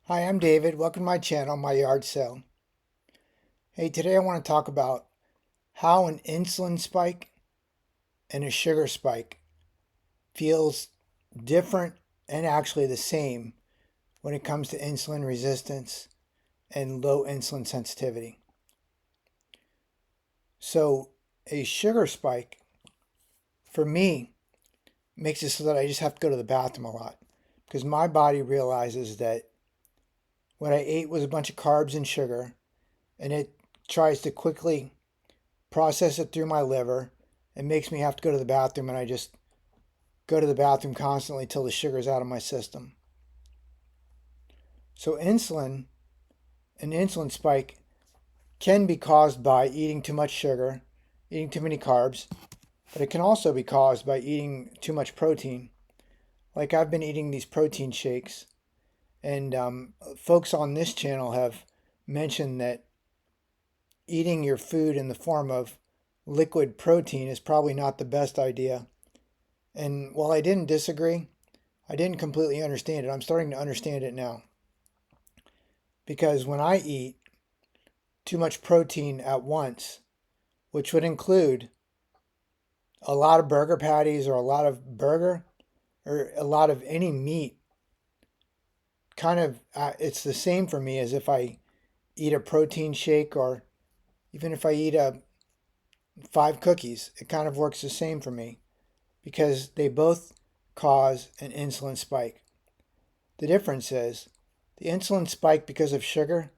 Hi, I'm David. Welcome to my channel, My Yard Sale. Hey, today I want to talk about how an insulin spike and a sugar spike feels different and actually the same when it comes to insulin resistance and low insulin sensitivity. So, a sugar spike for me makes it so that I just have to go to the bathroom a lot because my body realizes that what I ate was a bunch of carbs and sugar, and it tries to quickly process it through my liver. It makes me have to go to the bathroom, and I just go to the bathroom constantly till the sugar's out of my system. So an insulin spike can be caused by eating too much sugar, eating too many carbs, but it can also be caused by eating too much protein. Like I've been eating these protein shakes, and folks on this channel have mentioned that eating your food in the form of liquid protein is probably not the best idea. And while I didn't disagree, I didn't completely understand it. I'm starting to understand it now. Because when I eat too much protein at once, which would include a lot of burger patties or a lot of burger or a lot of any meat, it's the same for me as if I eat a protein shake or even if I eat 5 cookies. It kind of works the same for me because they both cause an insulin spike. The difference is the insulin spike because of sugar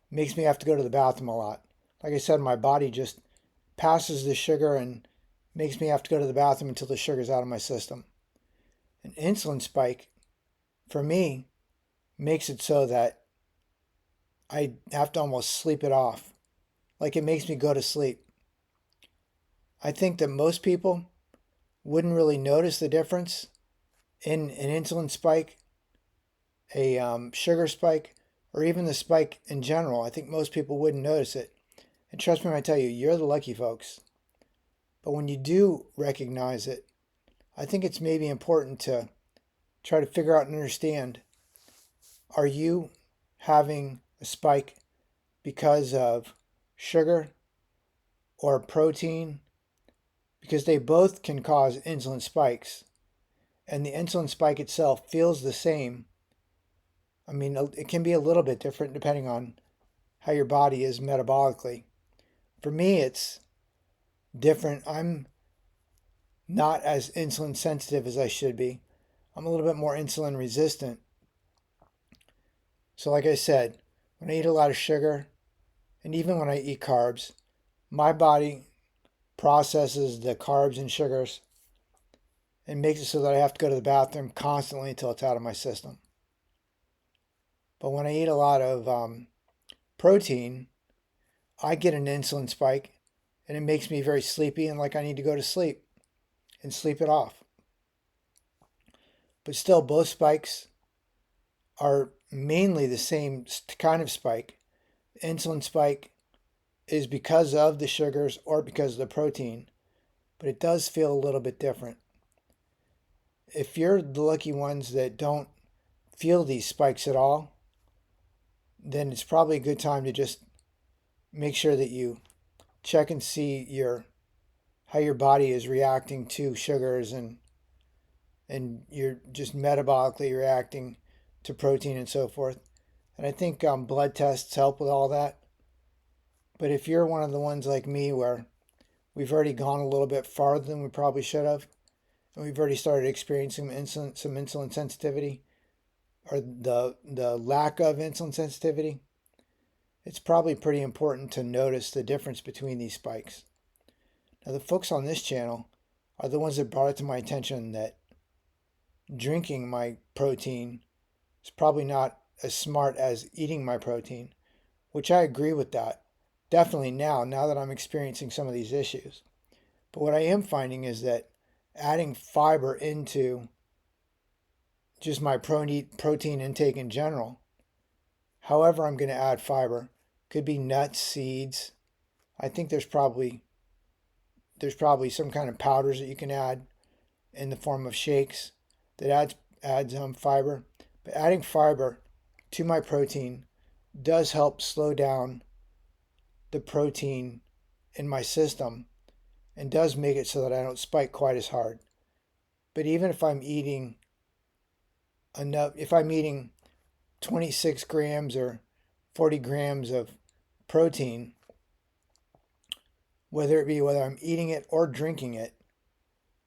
makes me have to go to the bathroom a lot. Like I said, my body just passes the sugar and makes me have to go to the bathroom until the sugar's out of my system. An insulin spike, for me, makes it so that I have to almost sleep it off. Like it makes me go to sleep. I think that most people wouldn't really notice the difference in an insulin spike, a sugar spike, or even the spike in general. I think most people wouldn't notice it. And trust me when I tell you, you're the lucky folks. But when you do recognize it, I think it's maybe important to try to figure out and understand, are you having a spike because of sugar or protein? Because they both can cause insulin spikes. And the insulin spike itself feels the same. I mean, it can be a little bit different depending on how your body is metabolically. For me, it's different. I'm not as insulin sensitive as I should be. I'm a little bit more insulin resistant. So, like I said, when I eat a lot of sugar and even when I eat carbs, my body processes the carbs and sugars and makes it so that I have to go to the bathroom constantly until it's out of my system. But when I eat a lot of protein, I get an insulin spike and it makes me very sleepy and like I need to go to sleep and sleep it off. But still, both spikes are mainly the same kind of spike. The insulin spike is because of the sugars or because of the protein, but it does feel a little bit different. If you're the lucky ones that don't feel these spikes at all, then it's probably a good time to just make sure that you check and see how your body is reacting to sugars and you're just metabolically reacting to protein and so forth. And I think blood tests help with all that. But if you're one of the ones like me where we've already gone a little bit farther than we probably should have, and we've already started experiencing some insulin sensitivity, or the lack of insulin sensitivity, it's probably pretty important to notice the difference between these spikes. Now, the folks on this channel are the ones that brought it to my attention that drinking my protein is probably not as smart as eating my protein, which I agree with that. Definitely now that I'm experiencing some of these issues. But what I am finding is that adding fiber into just my protein intake in general, however I'm going to add fiber, could be nuts, seeds. I think there's probably some kind of powders that you can add in the form of shakes that adds fiber. But adding fiber to my protein does help slow down the protein in my system and does make it so that I don't spike quite as hard. But even if I'm eating enough, if I'm eating 26 grams or 40 grams of protein, whether I'm eating it or drinking it,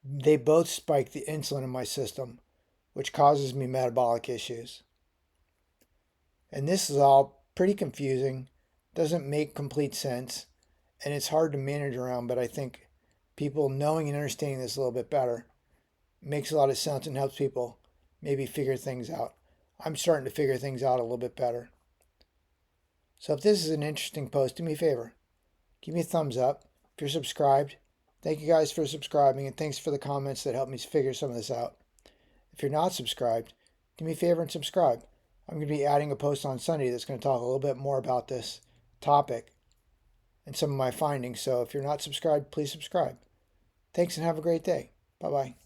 they both spike the insulin in my system, which causes me metabolic issues. And this is all pretty confusing, doesn't make complete sense, and it's hard to manage around, but I think people knowing and understanding this a little bit better makes a lot of sense and helps people maybe figure things out. I'm starting to figure things out a little bit better. So if this is an interesting post, do me a favor. Give me a thumbs up. If you're subscribed, thank you guys for subscribing, and thanks for the comments that helped me figure some of this out. If you're not subscribed, do me a favor and subscribe. I'm going to be adding a post on Sunday that's going to talk a little bit more about this topic and some of my findings. So if you're not subscribed, please subscribe. Thanks and have a great day. Bye-bye.